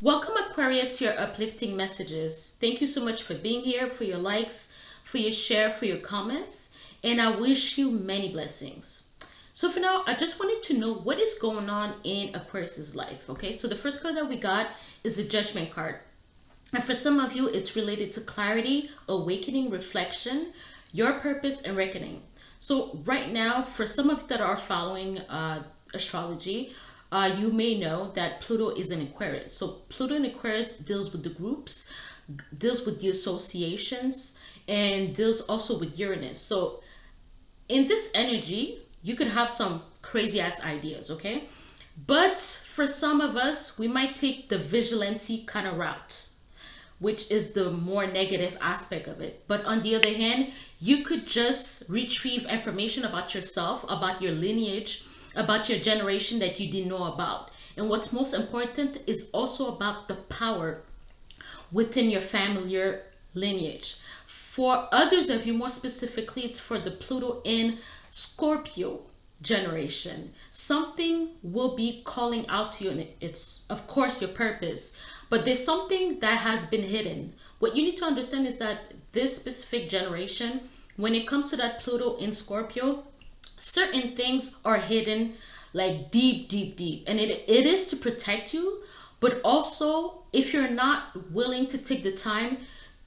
Welcome, Aquarius, to your uplifting messages. Thank you so much for being here, for your likes, for your share, for your comments, and I wish you many blessings. So for now, I just wanted to know what is going on in Aquarius's life. Okay, so the first card that we got is the Judgment card. And for some of you, it's related to clarity, awakening, reflection, your purpose, and reckoning. So right now, for some of you that are following astrology, you may know that Pluto is in Aquarius. So Pluto in Aquarius deals with the groups, deals with the associations, and deals also with Uranus. So in this energy, you could have some crazy ass ideas, okay? But for some of us, we might take the vigilante kind of route, which is the more negative aspect of it. But on the other hand, you could just retrieve information about yourself, about your lineage, about your generation that you didn't know about. And what's most important is also about the power within your familiar lineage. For others of you, more specifically, it's for the Pluto in Scorpio generation. Something will be calling out to you, and it's, of course, your purpose. But there's something that has been hidden. What you need to understand is that this specific generation, when it comes to that Pluto in Scorpio, certain things are hidden like deep, deep, deep. And it is to protect you, but also if you're not willing to take the time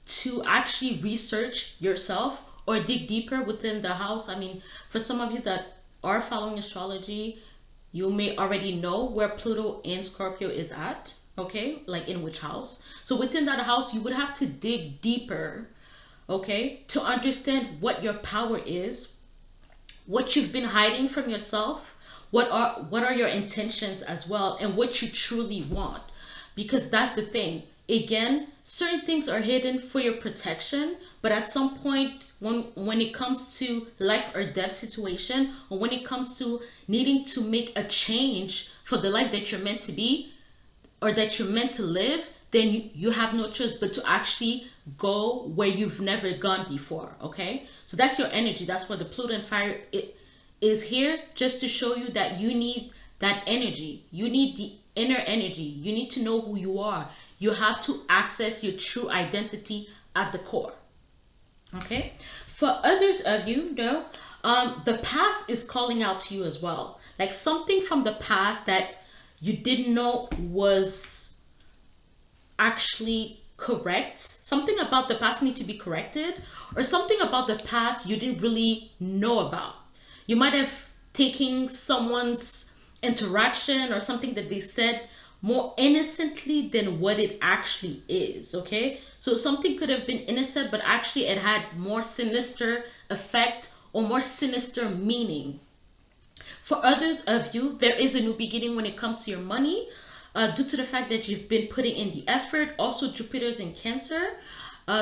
to actually research yourself or dig deeper within the house. I mean, for some of you that are following astrology, you may already know where Pluto in Scorpio is at, okay? Like in which house. So within that house, you would have to dig deeper, okay, to understand what your power is, what you've been hiding from yourself, what are your intentions as well, and what you truly want. Because that's the thing. Again, certain things are hidden for your protection, but at some point when it comes to life or death situation, or when it comes to needing to make a change for the life that you're meant to be or that you're meant to live, then you have no choice but to actually go where you've never gone before. Okay, so that's your energy. That's where the Pluto and fire it is here, just to show you that you need that energy. You need the inner energy. You need to know who you are. You have to access your true identity at the core. Okay, for others of you though, the past is calling out to you as well, like something from the past that you didn't know was actually correct. Something about the past needs to be corrected, or something about the past you didn't really know about. You might have taken someone's interaction or something that they said more innocently than what it actually is. Okay, so something could have been innocent, but actually it had more sinister effect or more sinister meaning. For others of you, there is a new beginning when it comes to your money, due to the fact that you've been putting in the effort. Also, Jupiter's in Cancer.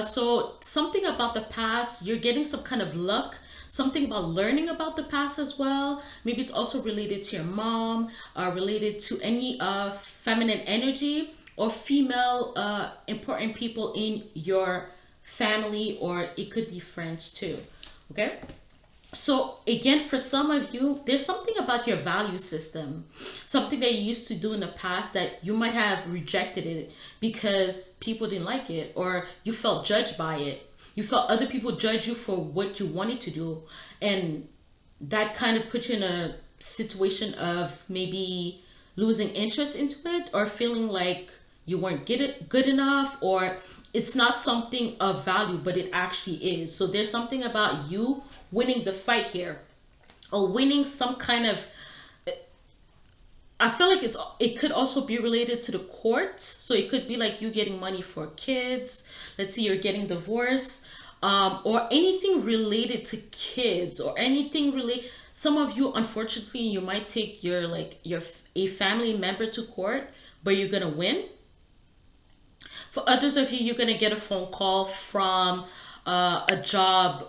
So something about the past, you're getting some kind of luck, something about learning about the past as well. Maybe it's also related to your mom, related to any feminine energy or female important people in your family, or it could be friends too. Okay, so again, for some of you, there's something about your value system, something that you used to do in the past that you might have rejected it because people didn't like it, or you felt judged by it. You felt other people judge you for what you wanted to do, and that kind of put you in a situation of maybe losing interest into it, or feeling like you weren't good enough, or it's not something of value, but it actually is. So there's something about you winning the fight here, or winning some kind of, I feel like it could also be related to the court. So it could be like you getting money for kids. Let's say you're getting divorced, or anything related to kids, or anything related. Some of you, unfortunately, you might take your a family member to court, but you're gonna win. For others of you, you're gonna get a phone call from a job,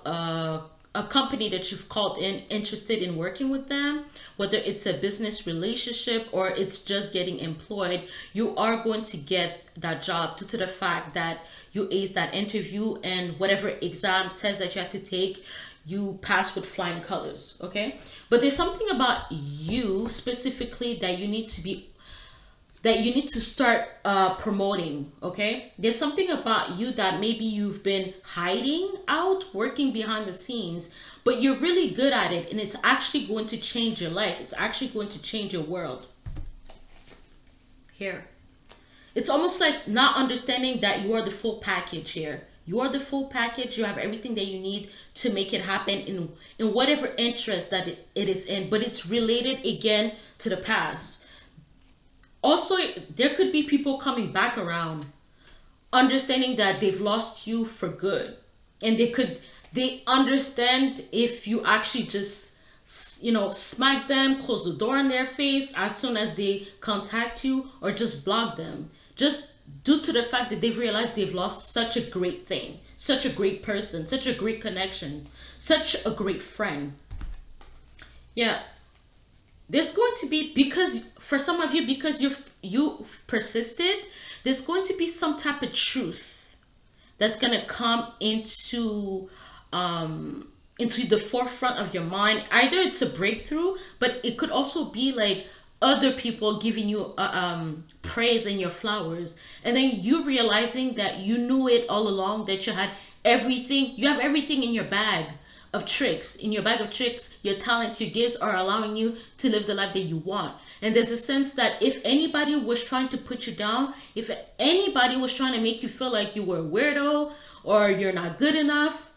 a company that you've called in, interested in working with them, whether it's a business relationship or it's just getting employed. You are going to get that job due to the fact that you aced that interview, and whatever exam test that you had to take, you pass with flying colors. Okay, but there's something about you specifically that you need to be that you need to start promoting. Okay, there's something about you that maybe you've been hiding out, working behind the scenes, but you're really good at it, and it's actually going to change your life. It's actually going to change your world. Here, it's almost like not understanding that you are the full package here. You are the full package. You have everything that you need to make it happen in whatever interest that it is in, but it's related again to the past. Also, there could be people coming back around, understanding that they've lost you for good, and they understand if you actually just smack them, close the door in their face as soon as they contact you, or just block them, just due to the fact that they've realized they've lost such a great thing, such a great person, such a great connection, such a great friend. Yeah, there's going to be, because for some of you, because you've persisted, there's going to be some type of truth that's going to come into the forefront of your mind. Either it's a breakthrough, but it could also be like other people giving you praise and your flowers, and then you realizing that you knew it all along, that you have everything in your bag of tricks. In your bag of tricks, your talents, your gifts are allowing you to live the life that you want. And there's a sense that if anybody was trying to put you down, if anybody was trying to make you feel like you were a weirdo or you're not good enough,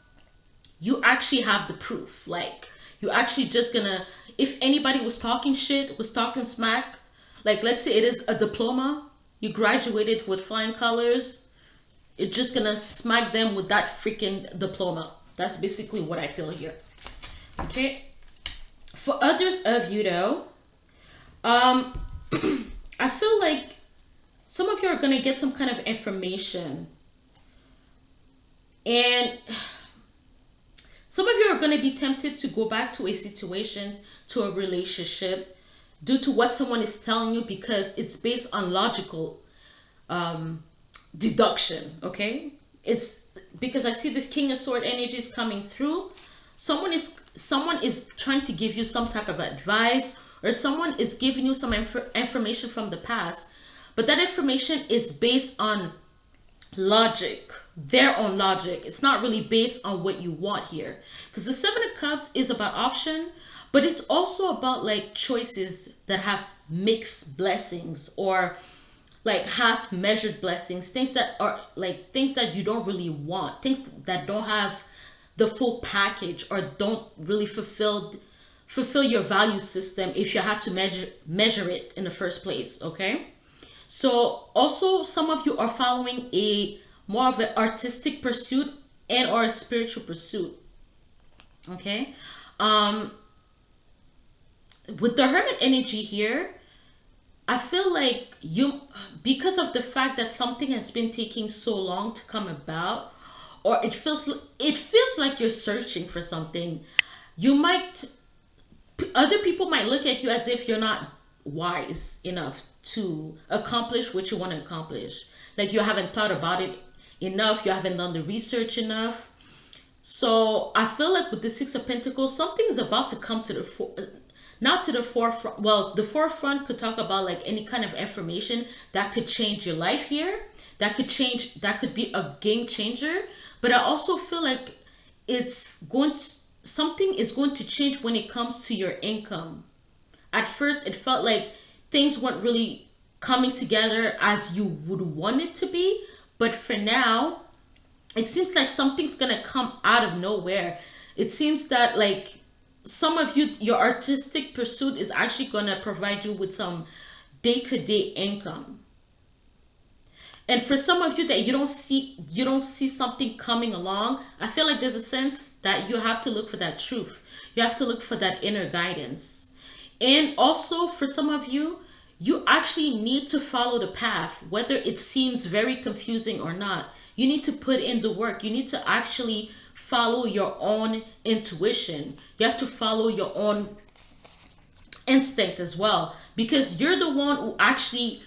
you actually have the proof. Like, you actually just gonna, if anybody was talking shit, was talking smack, like let's say it is a diploma, you graduated with flying colors, you're just gonna smack them with that freaking diploma. That's basically what I feel here. Okay. For others of you though, I feel like some of you are gonna get some kind of information, and some of you are going to be tempted to go back to a situation, to a relationship, due to what someone is telling you, because it's based on logical deduction. Okay, it's because I see this King of Sword energies coming through. Someone is trying to give you some type of advice, or someone is giving you some information from the past, but that information is based on logic, their own logic. It's not really based on what you want here, because the Seven of Cups is about option, but it's also about like choices that have mixed blessings, or like half measured blessings, things that are like things that you don't really want, things that don't have the full package, or don't really fulfill your value system if you had to measure it in the first place. Okay, so also some of you are following a more of an artistic pursuit and or a spiritual pursuit. Okay, with the Hermit energy here, I feel like you, because of the fact that something has been taking so long to come about, or it feels like you're searching for something, other people might look at you as if you're not wise enough to accomplish what you want to accomplish. Like you haven't thought about it enough, you haven't done the research enough. So I feel like with the Six of Pentacles, something is about to come to the not to the forefront. Well, the forefront could talk about like any kind of information that could change your life here, that could be a game changer. But I also feel like something is going to change when it comes to your income. At first it felt like things weren't really coming together as you would want it to be, but for now it seems like something's gonna come out of nowhere. It seems that like some of you, your artistic pursuit is actually gonna provide you with some day-to-day income. And for some of you that you don't see something coming along, I feel like there's a sense that you have to look for that truth. You have to look for that inner guidance. And also for some of you, you actually need to follow the path, whether it seems very confusing or not. You need to put in the work. You need to actually follow your own intuition. You have to follow your own instinct as well, because you're the one who actually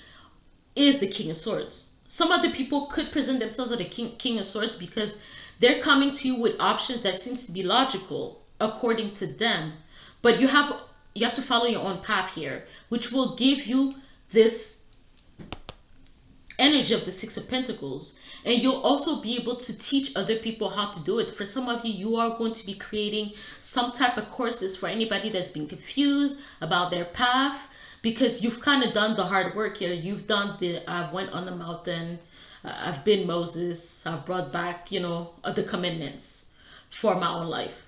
is the King of Swords. Some other people could present themselves as the King of Swords because they're coming to you with options that seems to be logical according to them. But you have to follow your own path here, which will give you this energy of the Six of Pentacles. And you'll also be able to teach other people how to do it. For some of you, you are going to be creating some type of courses for anybody that's been confused about their path, because you've kind of done the hard work here. You've done the, I've went on the mountain, I've been Moses, I've brought back, the commitments for my own life.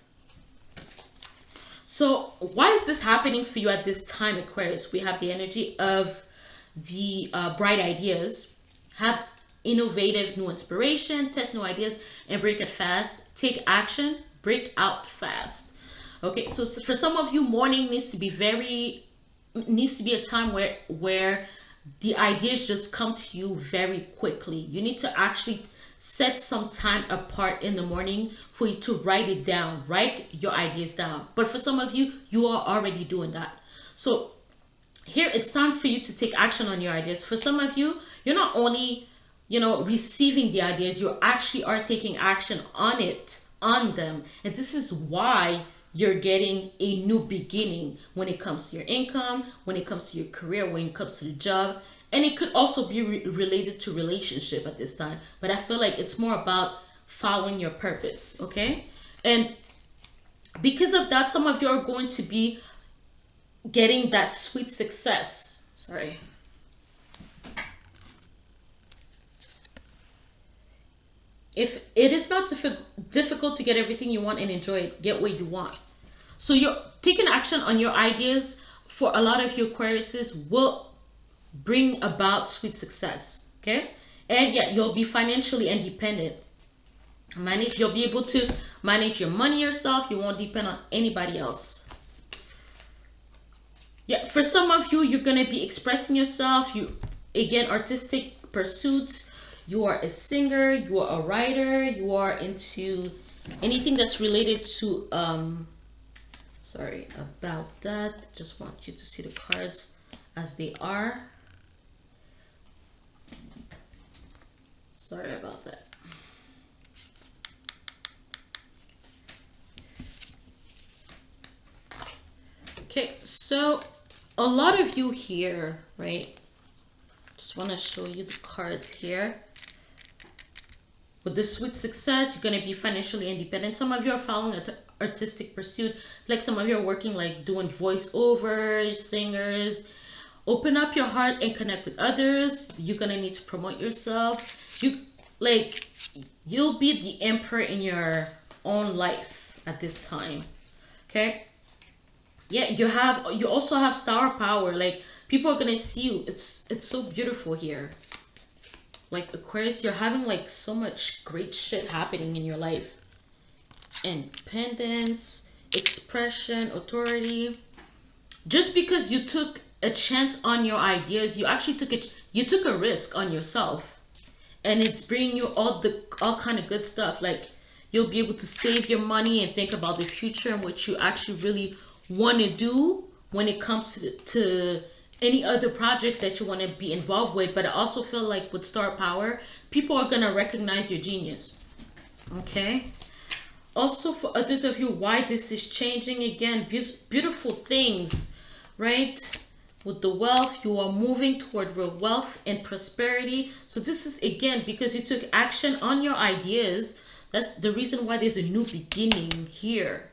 So why is this happening for you at this time, Aquarius? We have the energy of the bright ideas. Have innovative new inspiration, test new ideas, and break it fast. Take action, break out fast. Okay, so for some of you, morning needs to be a time where the ideas just come to you very quickly. You need to actually set some time apart in the morning for you to write it down, write your ideas down. But for some of you, you are already doing that. So here it's time for you to take action on your ideas. For some of you, you're not only, receiving the ideas, you actually are taking action on them. And this is why you're getting a new beginning when it comes to your income, when it comes to your career, when it comes to the job. And it could also be related to relationship at this time. But I feel like it's more about following your purpose, okay? And because of that, some of you are going to be getting that sweet success. Sorry. If it is not difficult to get everything you want and enjoy it, get what you want. So you're taking action on your ideas for a lot of you Aquariuses will bring about sweet success, okay? And yeah, you'll be financially independent. You'll be able to manage your money yourself. You won't depend on anybody else. Yeah, for some of you, you're going to be expressing yourself. Again, artistic pursuits. You are a singer, you are a writer, you are into anything that's related to, sorry about that. Just want you to see the cards as they are. Sorry about that. Okay, so a lot of you here, right? Just want to show you the cards here. With this sweet success, you're going to be financially independent. Some of you are following an artistic pursuit. Like some of you are working like doing voiceover, singers. Open up your heart and connect with others. You're going to need to promote yourself. You'll be the emperor in your own life at this time. Okay? Yeah, you also have star power. Like people are going to see you. It's so beautiful here. Like Aquarius, you're having like so much great shit happening in your life. Independence, expression, authority. Just because you took a chance on your ideas, you actually took a risk on yourself. And it's bringing you all kind of good stuff. Like you'll be able to save your money and think about the future and what you actually really want to do when it comes to any other projects that you want to be involved with. But I also feel like with star power, people are going to recognize your genius. Okay. Also for others of you, why this is changing again, beautiful things, right? With the wealth, you are moving toward real wealth and prosperity. So this is again because you took action on your ideas. That's the reason why there's a new beginning here.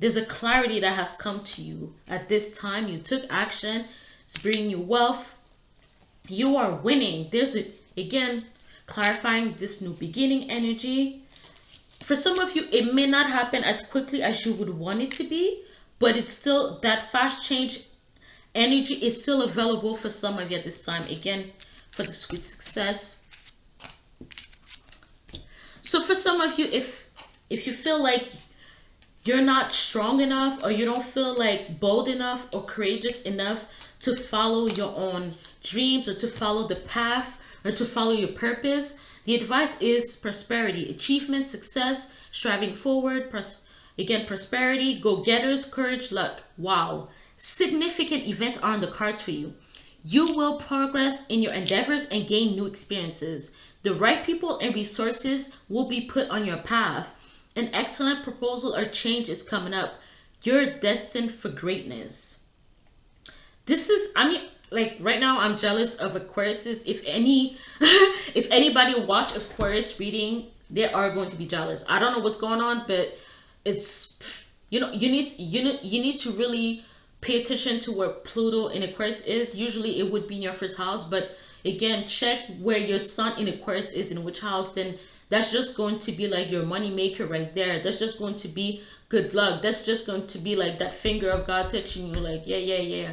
There's a clarity that has come to you at this time. You took action. It's bringing you wealth. You are winning. There's again clarifying this new beginning energy. For some of you, it may not happen as quickly as you would want it to be, but it's still that fast change energy is still available for some of you at this time. Again, for the sweet success. So for some of you, if you feel like you're not strong enough, or you don't feel like bold enough or courageous enough to follow your own dreams, or to follow the path, or to follow your purpose, the advice is prosperity, achievement, success, striving forward, prosperity, go-getters, courage, luck. Wow. Significant events are on the cards for you. You will progress in your endeavors and gain new experiences. The right people and resources will be put on your path. An excellent proposal or change is coming up. You're destined for greatness. This is, like right now I'm jealous of Aquariuses. If any if anybody watch Aquarius reading, they are going to be jealous. I don't know what's going on, but it's, you need to really pay attention to where Pluto in Aquarius is. Usually it would be in your first house, but again, check where your sun in Aquarius is, in which house. Then that's just going to be like your money maker right there. That's just going to be good luck. That's just going to be like that finger of God touching you, like, yeah, yeah, yeah,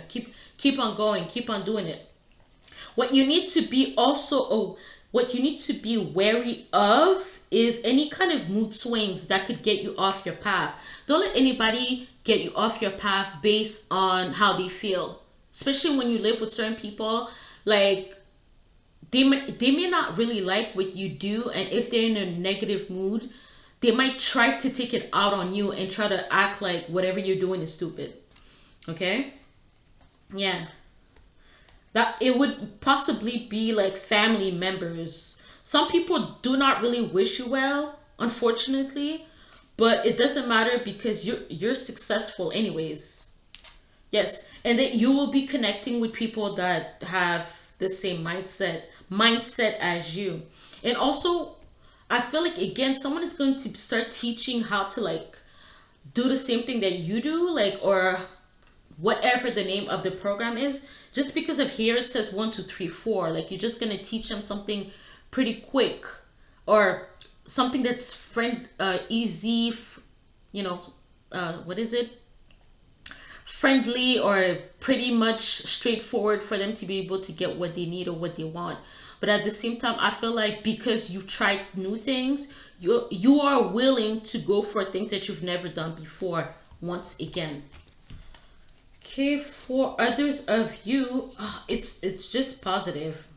keep on going, keep on doing it. What you need to be also, what you need to be wary of is any kind of mood swings that could get you off your path. Don't let anybody get you off your path based on how they feel. Especially when you live with certain people, like they may not really like what you do, and if they're in a negative mood, they might try to take it out on you and try to act like whatever you're doing is stupid. Okay? Yeah. That it would possibly be like family members. Some people do not really wish you well, unfortunately, but it doesn't matter because you're successful anyways. Yes, and that you will be connecting with people that have the same mindset as you. And also, I feel like again someone is going to start teaching how to like do the same thing that you do, like, or whatever the name of the program is. Just because of here it says 1 2 3 4, like you're just gonna teach them something pretty quick, or something that's easy, what is it, friendly, or pretty much straightforward for them to be able to get what they need or what they want. But at the same time, I feel like because you've tried new things, you are willing to go for things that you've never done before once again. Okay, for others of you, it's just positive.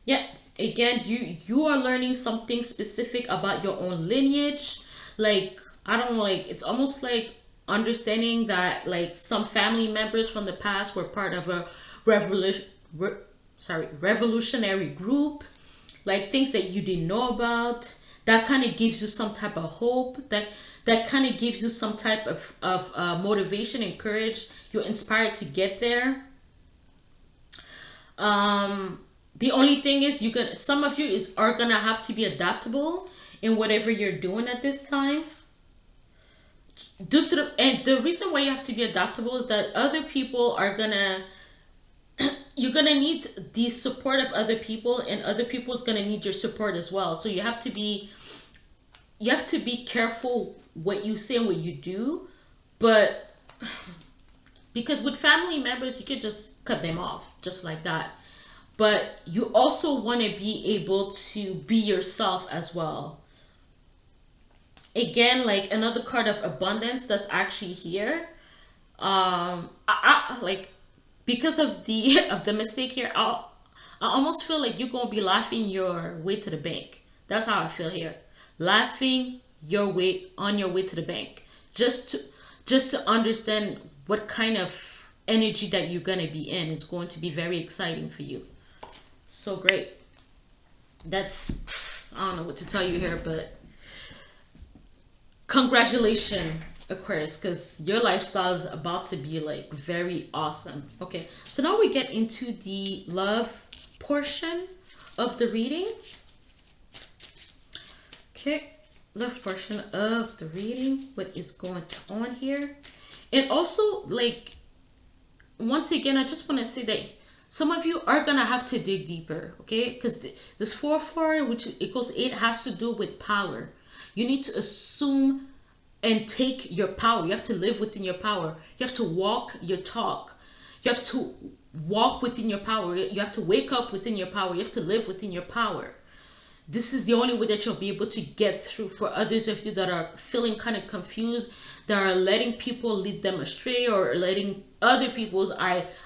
Yeah, again, you are learning something specific about your own lineage. Like, I don't know, like it's almost like understanding that like some family members from the past were part of a revolution revolutionary group, like things that you didn't know about. That kind of gives you some type of hope. That kind of gives you some type of motivation and courage. You're inspired to get there. The only thing is, some of you are gonna have to be adaptable in whatever you're doing at this time. And the reason why you have to be adaptable is that other people are gonna you're gonna need the support of other people, and other people's gonna need your support as well. So you have to be careful what you say and what you do, but because with family members you can just cut them off just like that. But you also want to be able to be yourself as well. Again, like another card of abundance that's actually here. Like, because of the of the mistake here, I almost feel like you're gonna be laughing your way to the bank. That's how I feel here. Laughing your way to the bank. Just to understand what kind of energy that you're gonna be in. It's going to be very exciting for you. So great. That's, I don't know what to tell you here, but congratulations, Aquarius, because your lifestyle is about to be like very awesome. Okay, so now we get into the love portion of the reading. Okay, love portion of the reading. What is going on here? And also, like, once again, I just want to say that some of you are gonna have to dig deeper, okay? Because this 4 which equals 8, has to do with power. You need to assume and take your power. You have to live within your power. You have to walk your talk. You have to walk within your power. You have to wake up within your power. You have to live within your power. This is the only way that you'll be able to get through. For others of you that are feeling kind of confused, that are letting people lead them astray, or letting other people's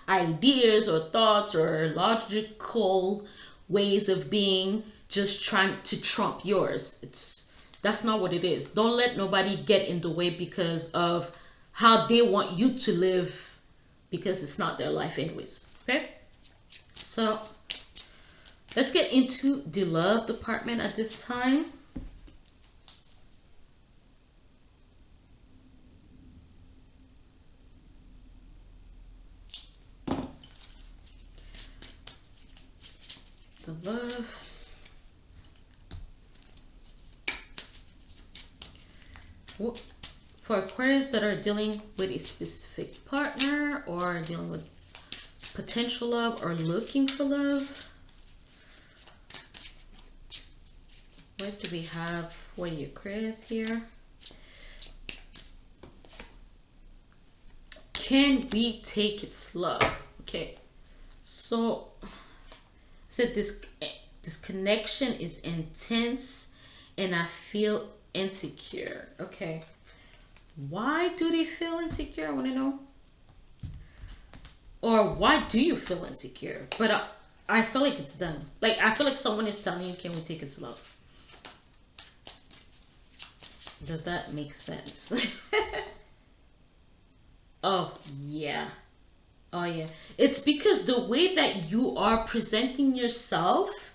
ideas or thoughts or logical ways of being just trying to trump yours. That's not what it is. Don't let nobody get in the way because of how they want you to live, because it's not their life anyways. Okay? So let's get into the love department at this time. The love. For Aquarius that are dealing with a specific partner or dealing with potential love or looking for love. What do we have for the Aquarius here? Can we take it slow? Okay, so said this connection is intense and I feel insecure. Okay, why do they feel insecure? I want to know. Or why do you feel insecure? But I feel like it's them. Like, I feel like someone is telling you, can we take it slow? Does that make sense? Oh, yeah. Oh, yeah. It's because the way that you are presenting yourself,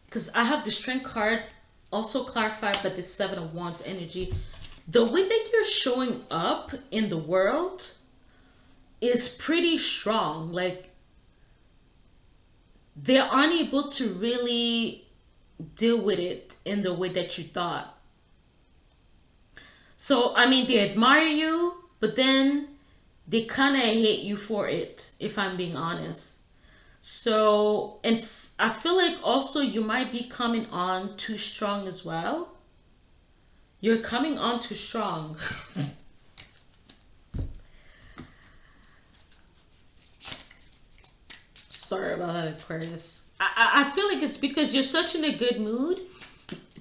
because I have the Strength card also clarified by the Seven of Wands energy. The way that you're showing up in the world is pretty strong. Like, they're unable to really deal with it in the way that you thought. So, I mean, they admire you, but then they kind of hate you for it, if I'm being honest. So, and I feel like also you might be coming on too strong as well. You're coming on too strong. Sorry about that, Aquarius. I feel like it's because you're such in a good mood.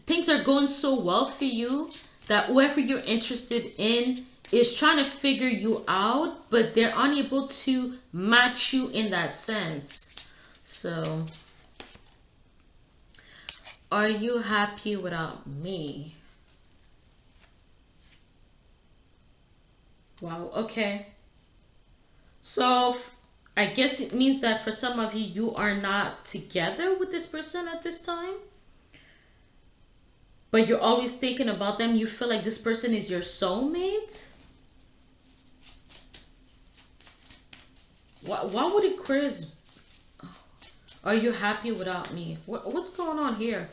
Things are going so well for you that whoever you're interested in is trying to figure you out, but they're unable to match you in that sense. So, are you happy without me? Wow, okay. So, I guess it means that for some of you, you are not together with this person at this time. But you're always thinking about them. You feel like this person is your soulmate. Why would Aquarius... Are you happy without me? What's going on here?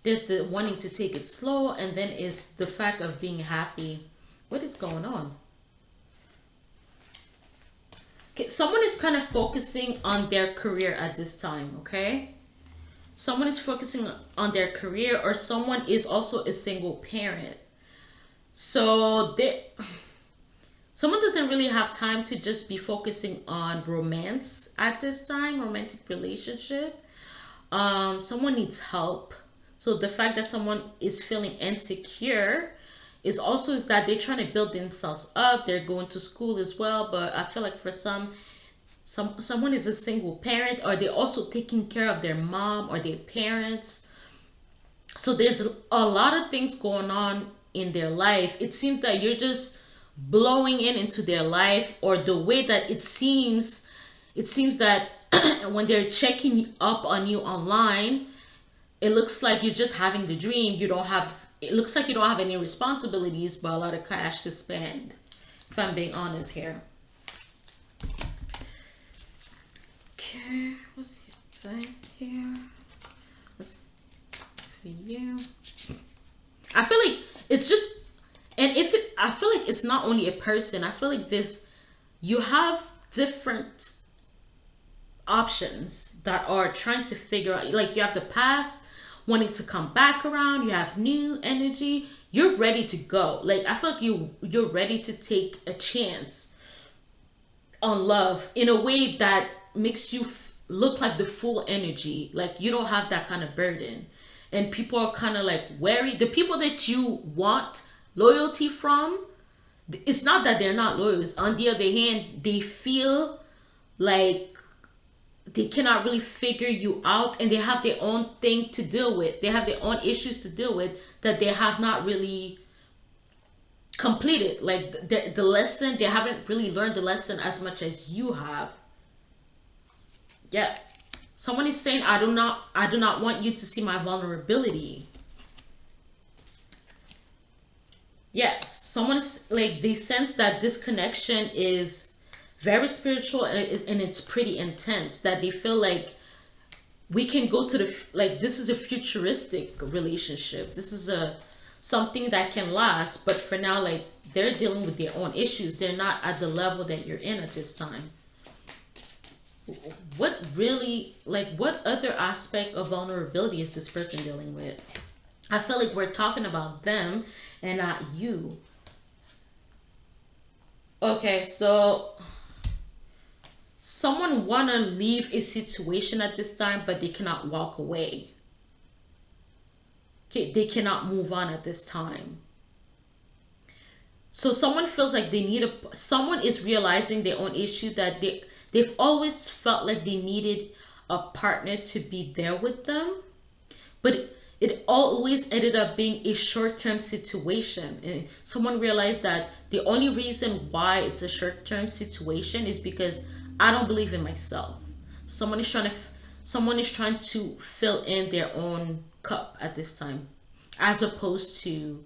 There's the wanting to take it slow, and then is the fact of being happy. What is going on? Okay, someone is kind of focusing on their career at this time, okay? Someone is focusing on their career, or someone is also a single parent. So someone doesn't really have time to just be focusing on romance at this time, romantic relationship. Someone needs help. So the fact that someone is feeling insecure is that they're trying to build themselves up. They're going to school as well, but I feel like for someone is a single parent, or they're also taking care of their mom or their parents. So there's a lot of things going on in their life. It seems that you're just blowing into their life, or the way that it seems that when they're checking up on you online, it looks like you're just having the dream. It looks like you don't have any responsibilities, but a lot of cash to spend, if I'm being honest here. Okay, what's your thing here? What's for you? I feel like it's just, and I feel like it's not only a person. I feel like you have different options that are trying to figure out, like you have the past wanting to come back around, you have new energy, you're ready to go. Like I feel like you're ready to take a chance on love in a way that makes you look like the full energy, like you don't have that kind of burden, and people are kind of like wary. The people that you want loyalty from, it's not that they're not loyal. On the other hand, they feel like they cannot really figure you out, and they have their own thing to deal with. They have their own issues to deal with that they have not really completed. Like the lesson, they haven't really learned the lesson as much as you have. Yeah. Someone is saying, I do not want you to see my vulnerability. Yes, someone's like, they sense that this connection is very spiritual, and it's pretty intense, that they feel like we can go to the, like, this is a futuristic relationship. This is a something that can last, but for now, like, they're dealing with their own issues. They're not at the level that you're in at this time. What really, like, what other aspect of vulnerability is this person dealing with? I feel like we're talking about them and not you. Okay, so someone wanna leave a situation at this time, but they cannot walk away. Okay, they cannot move on at this time. So someone feels like they need a, someone is realizing their own issue, that they've always felt like they needed a partner to be there with them, but it always ended up being a short-term situation. And someone realized that the only reason why it's a short-term situation is because I don't believe in myself. Someone is trying to fill in their own cup at this time, as opposed to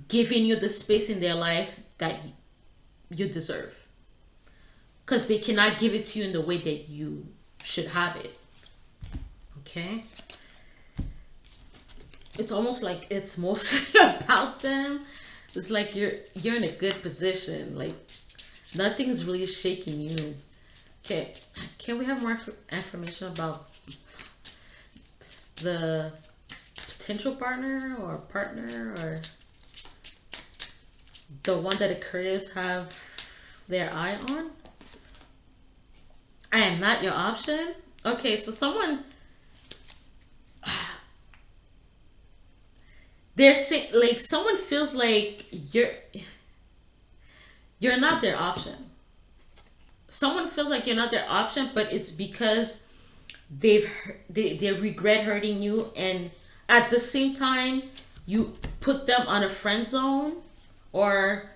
giving you the space in their life that you deserve, because they cannot give it to you in the way that you should have it. Okay, it's almost like it's mostly about them. It's like you're in a good position, like nothing's really shaking you. Okay, can we have more information about the potential partner or partner, or the one that Aquarius have their eye on? I am not your option. Okay, so someone, they're saying, like, someone feels like you're not their option. Someone feels like you're not their option, but it's because they regret hurting you, and at the same time you put them on a friend zone. Or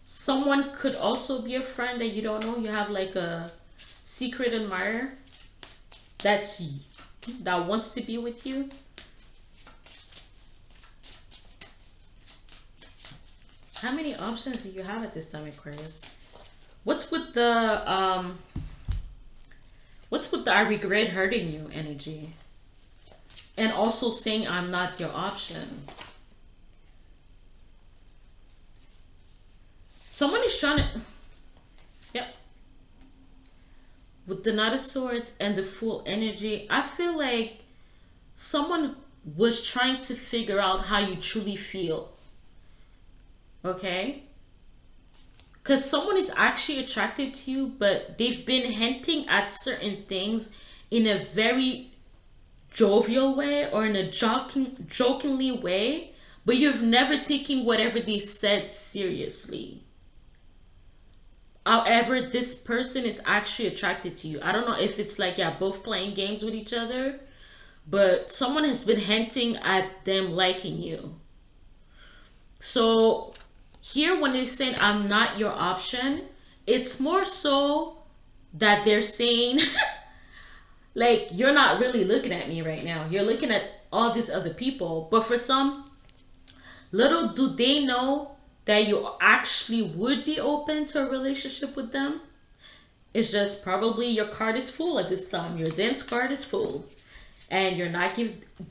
someone could also be a friend that you don't know. You have like a secret admirer that wants to be with you. How many options do you have at this time, Aquarius? What's with the I regret hurting you energy? And also saying I'm not your option. Someone is trying to, yep. With the Knight of Swords and the Fool energy, I feel like someone was trying to figure out how you truly feel. Okay? Because someone is actually attracted to you, but they've been hinting at certain things in a very jovial way, or in a jokingly way, but you've never taken whatever they said seriously. However, this person is actually attracted to you. I don't know if it's like, yeah, both playing games with each other, but someone has been hinting at them liking you. So here, when they're saying I'm not your option, it's more so that they're saying like, you're not really looking at me right now. You're looking at all these other people. But for some, little do they know that you actually would be open to a relationship with them. It's just probably your card is full at this time. Your dance card is full. And you're not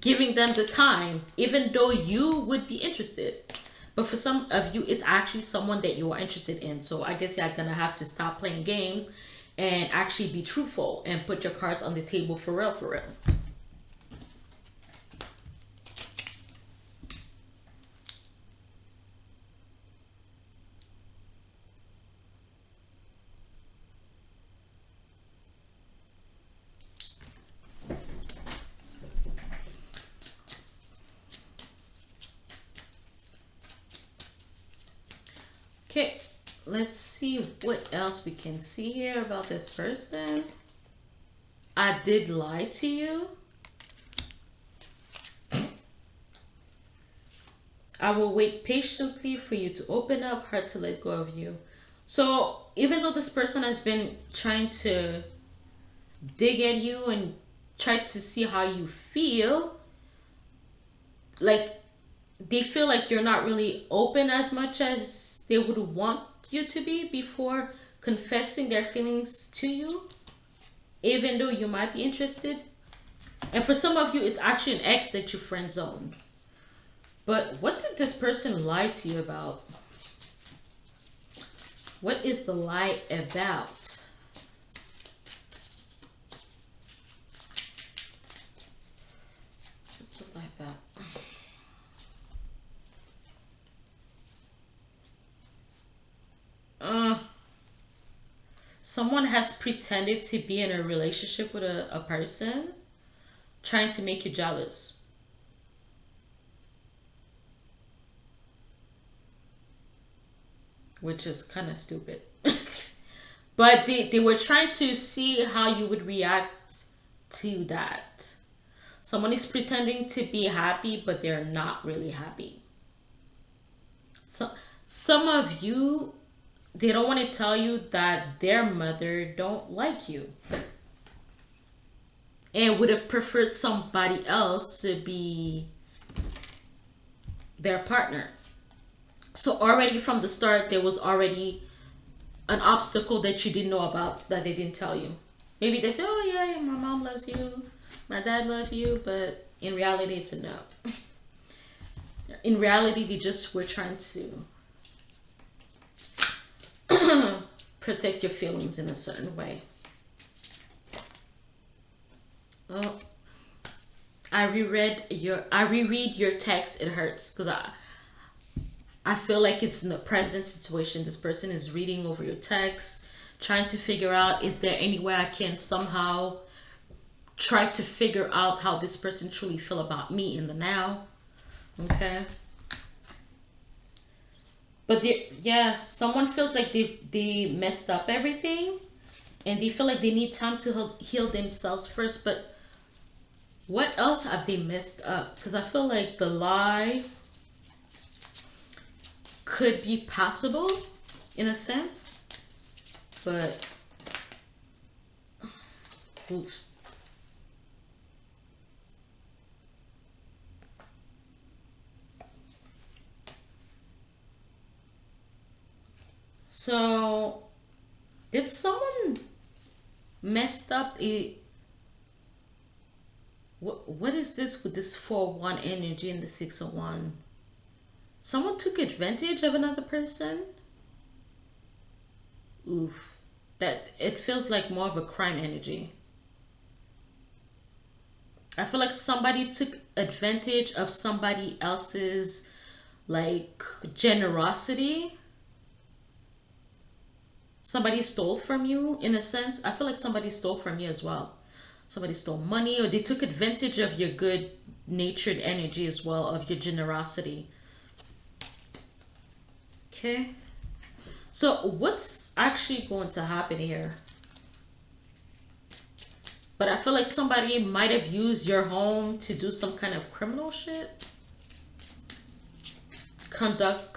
giving them the time, even though you would be interested. But for some of you, it's actually someone that you are interested in. So I guess you're going to have to stop playing games and actually be truthful and put your cards on the table for real, for real. Okay, let's see what else we can see here about this person. I did lie to you. I will wait patiently for you to open up, hard to let go of you. So even though this person has been trying to dig at you and try to see how you feel, like, they feel like you're not really open as much as they would want you to be before confessing their feelings to you. even though you might be interested. And for some of you, it's actually an ex that you friend zoned. But what did this person lie to you about? What is the lie about? What's the lie about? Someone has pretended to be in a relationship with a person trying to make you jealous. Which is kind of stupid. But they were trying to see how you would react to that. Someone is pretending to be happy, but they're not really happy. So some of you, they don't want to tell you that their mother don't like you and would have preferred somebody else to be their partner. So already from the start, there was already an obstacle that you didn't know about that they didn't tell you. Maybe they say, oh yeah, my mom loves you, my dad loves you, but in reality, it's a no. In reality, they just were trying to protect your feelings in a certain way. Oh, I reread your text. It hurts because I feel like it's in the present situation. This person is reading over your text, trying to figure out, is there any way I can somehow try to figure out how this person truly feel about me in the now. Okay. But yeah, someone feels like they messed up everything, and they feel like they need time to heal themselves first. But what else have they messed up? Because I feel like the lie could be possible in a sense, but oof. So did someone messed up a what is this with this 4-1 energy and the 6-1? Someone took advantage of another person? Oof. That it feels like more of a crime energy. I feel like somebody took advantage of somebody else's like generosity. Somebody stole from you in a sense. I feel like somebody stole from you as well. Somebody stole money, or they took advantage of your good natured energy as well, of your generosity. Okay. So what's actually going to happen here? But I feel like somebody might have used your home to do some kind of criminal shit. Conduct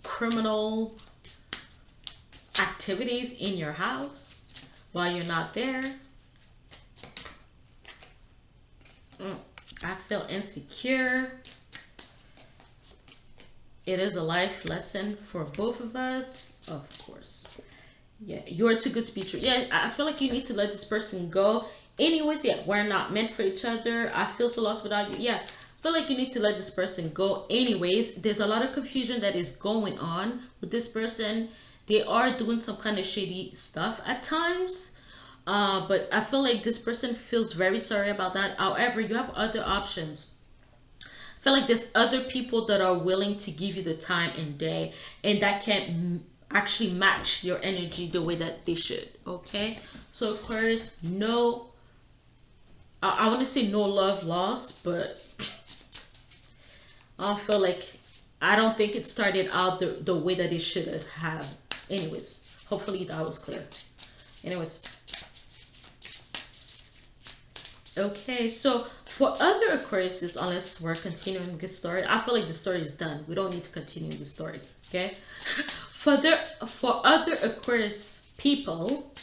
criminal activities in your house while you're not there. I feel insecure. It is a life lesson for both of us, of course. Yeah, you're too good to be true. Yeah, I feel like you need to let this person go. Anyways, yeah, we're not meant for each other. I feel so lost without you. Yeah, I feel like you need to let this person go. Anyways, there's a lot of confusion that is going on with this person. They are doing some kind of shady stuff at times. But I feel like this person feels very sorry about that. However, you have other options. I feel like there's other people that are willing to give you the time and day, and that can actually match your energy the way that they should. Okay, so Aquarius, no, I want to say no love lost, but I feel like I don't think it started out the way that it should have. Anyways, hopefully that was clear. Anyways. Okay, so for other Aquariuses, unless we're continuing this story, I feel like the story is done. We don't need to continue the story, okay? For other Aquarius people,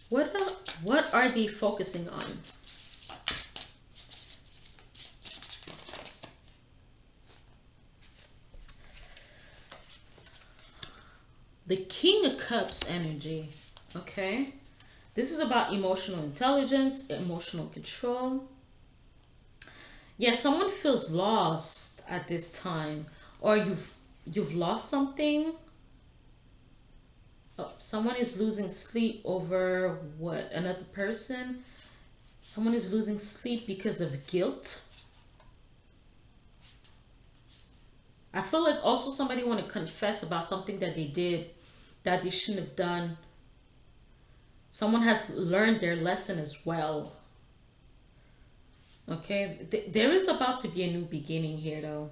what are they focusing on? The King of Cups energy, okay? This is about emotional intelligence, emotional control. Yeah, someone feels lost at this time, or you've lost something. Oh, someone is losing sleep over what? Another person? Someone is losing sleep because of guilt. I feel like also somebody want to confess about something that they did that they shouldn't have done. Someone has learned their lesson as well. Okay, there is about to be a new beginning here though.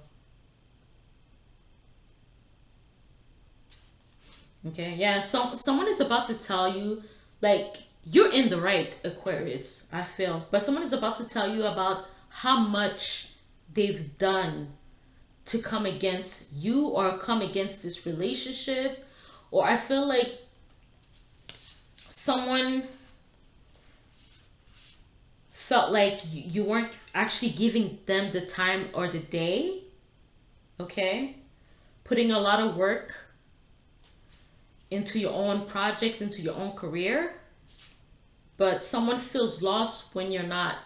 Okay, yeah, someone is about to tell you, like, you're in the right, Aquarius, I feel. But someone is about to tell you about how much they've done to come against you or come against this relationship. Or I feel like someone felt like you weren't actually giving them the time or the day. Okay? Putting a lot of work into your own projects, into your own career. But someone feels lost when you're not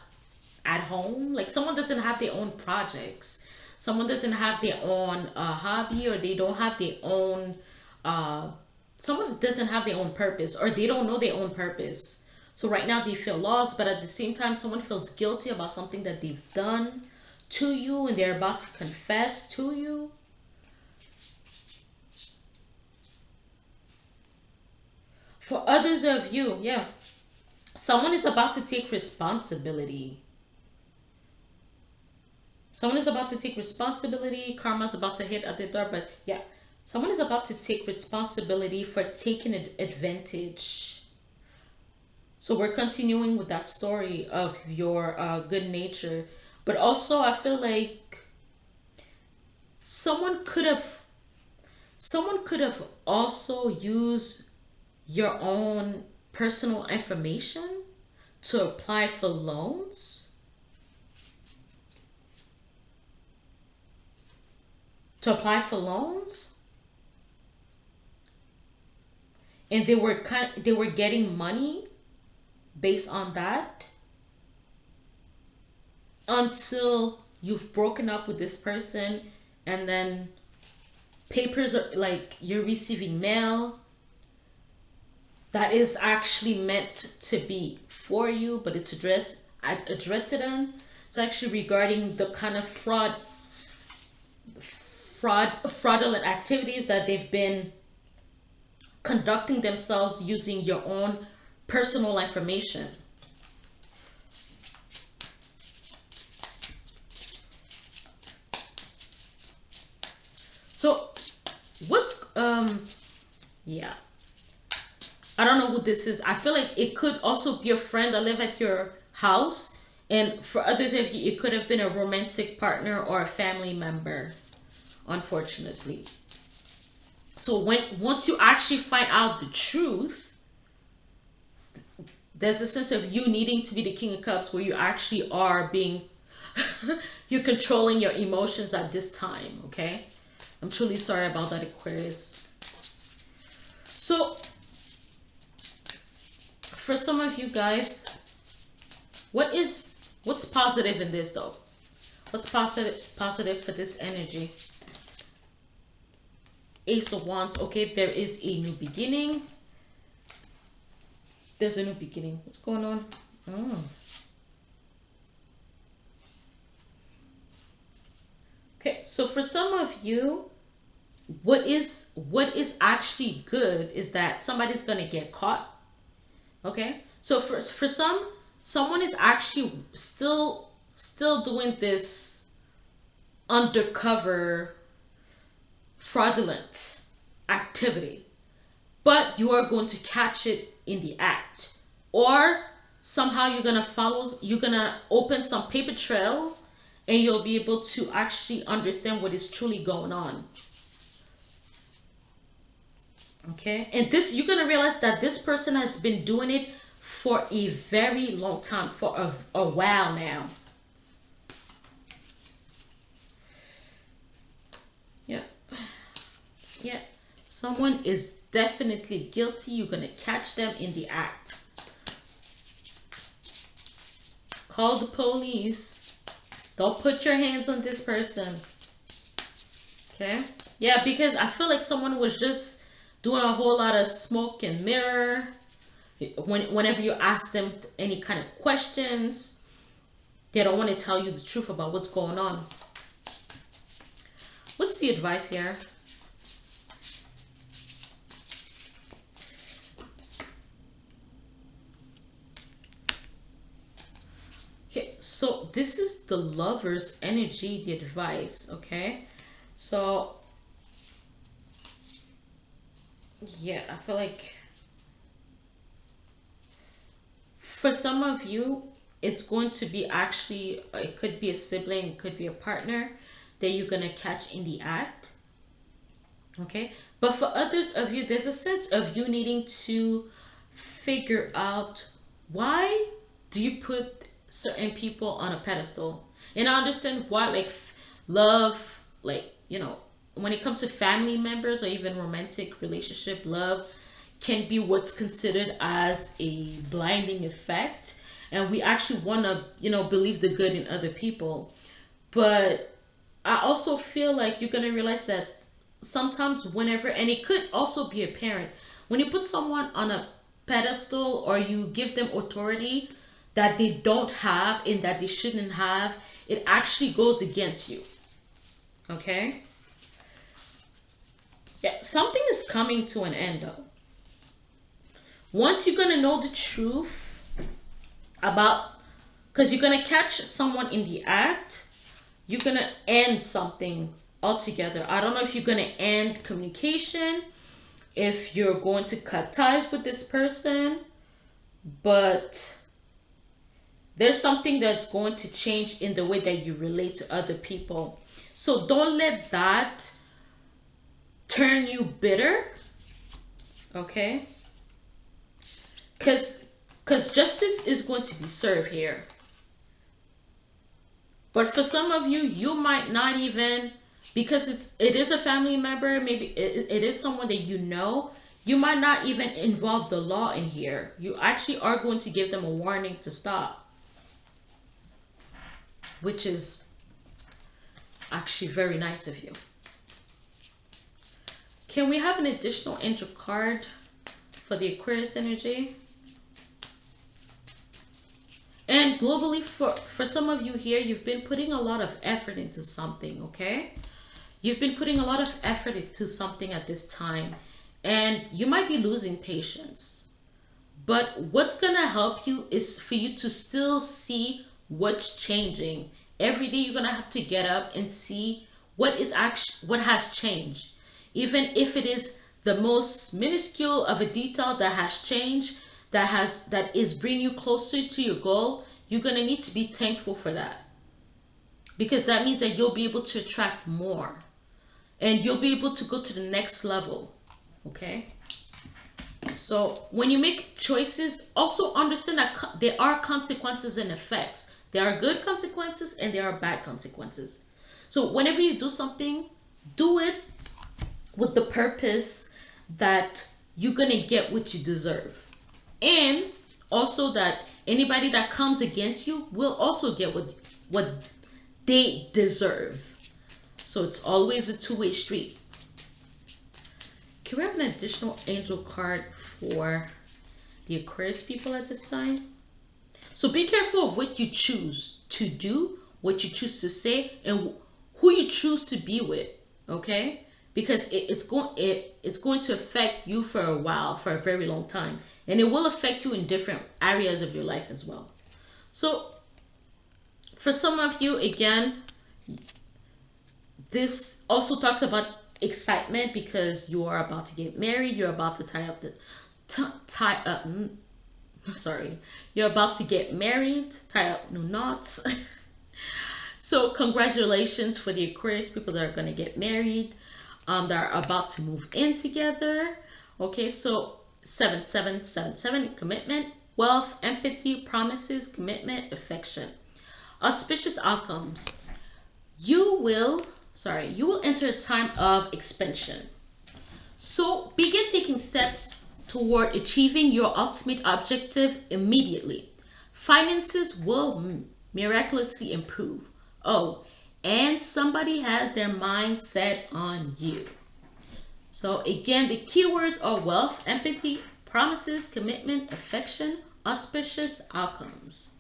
at home. Like someone doesn't have their own projects. Someone doesn't have their own hobby, or they don't have their own uh, someone doesn't have their own purpose, or they don't know their own purpose. So right now they feel lost, but at the same time someone feels guilty about something that they've done to you, and they're about to confess to you. For others of you, yeah, someone is about to take responsibility. Someone is about to take responsibility. Karma's about to hit at the door, but yeah, someone is about to take responsibility for taking advantage. So we're continuing with that story of your good nature, but also I feel like someone could have someone could have also used your own personal information to apply for loans, to apply for loans, and they were getting money based on that until you've broken up with this person, and then papers are like you're receiving mail that is actually meant to be for you, but it's addressed to them. It's actually regarding the kind of fraudulent activities that they've been conducting themselves using your own personal information. So what's yeah, I don't know who this is. I feel like it could also be a friend that live at your house, and for others of you it could have been a romantic partner or a family member, unfortunately. So once you actually find out the truth, there's a sense of you needing to be the King of Cups, where you actually are being you're controlling your emotions at this time. Okay, I'm truly sorry about that, Aquarius. So for some of you guys, what's positive in this though? What's positive for this energy? Ace of Wands. Okay, there is a new beginning. There's a new beginning. What's going on? Oh. Okay, so for some of you, what is actually good is that somebody's gonna get caught. Okay, so for someone is actually still doing this undercover fraudulent activity, but you are going to catch it in the act, or somehow you're gonna open some paper trail, and you'll be able to actually understand what is truly going on. Okay, and this, you're gonna realize that this person has been doing it for a very long time, for a while now. Yeah, someone is definitely guilty. You're gonna catch them in the act. Call the police. Don't put your hands on this person. Okay? Yeah, because I feel like someone was just doing a whole lot of smoke and mirror. Whenever you ask them any kind of questions, they don't want to tell you the truth about what's going on. What's the advice here? Okay, so this is the Lover's energy, the advice, okay? So, yeah, I feel like for some of you, it's going to be actually, it could be a sibling, it could be a partner that you're going to catch in the act, okay? But for others of you, there's a sense of you needing to figure out, why do you put certain people on a pedestal? And I understand why, like love, like, you know, when it comes to family members or even romantic relationship, love can be what's considered as a blinding effect, and we actually want to, you know, believe the good in other people. But I also feel like you're going to realize that sometimes, whenever, and it could also be a parent, when you put someone on a pedestal or you give them authority that they don't have and that they shouldn't have, it actually goes against you. Okay? Yeah, something is coming to an end though. Once you're going to know the truth about, because you're going to catch someone in the act, you're going to end something altogether. I don't know if you're going to end communication, if you're going to cut ties with this person, but there's something that's going to change in the way that you relate to other people. So don't let that turn you bitter, okay? Because justice is going to be served here. But for some of you, you might not even, because it is a family member, maybe it is someone that you know, you might not even involve the law in here. You actually are going to give them a warning to stop, which is actually very nice of you. Can we have an additional angel card for the Aquarius energy? And globally, for some of you here, you've been putting a lot of effort into something, okay? You've been putting a lot of effort into something at this time, and you might be losing patience. But what's gonna help you is for you to still see what's changing. Every day you're gonna have to get up and see what has changed. Even if it is the most minuscule of a detail that has changed, that is bringing you closer to your goal, you're going to need to be thankful for that, because that means that you'll be able to attract more and you'll be able to go to the next level. Okay, so when you make choices, also understand that there are consequences and effects. There are good consequences and there are bad consequences. So whenever you do something, do it with the purpose that you're going to get what you deserve. And also that anybody that comes against you will also get what they deserve. So it's always a two-way street. Can we have an additional angel card for the Aquarius people at this time? So be careful of what you choose to do, what you choose to say, and who you choose to be with, okay? Because it's going to affect you for a while, for a very long time. And it will affect you in different areas of your life as well. So for some of you, again, this also talks about excitement, because you are about to get married. You're about to you're about to get married, tie up new knots. So congratulations for the Aquarius people that are going to get married, that are about to move in together. Okay, so 7777, commitment, wealth, empathy, promises, commitment, affection. Auspicious outcomes. You will enter a time of expansion. So begin taking steps toward achieving your ultimate objective immediately. Finances will miraculously improve. Oh, and somebody has their mind set on you. So again, the keywords are wealth, empathy, promises, commitment, affection, auspicious outcomes.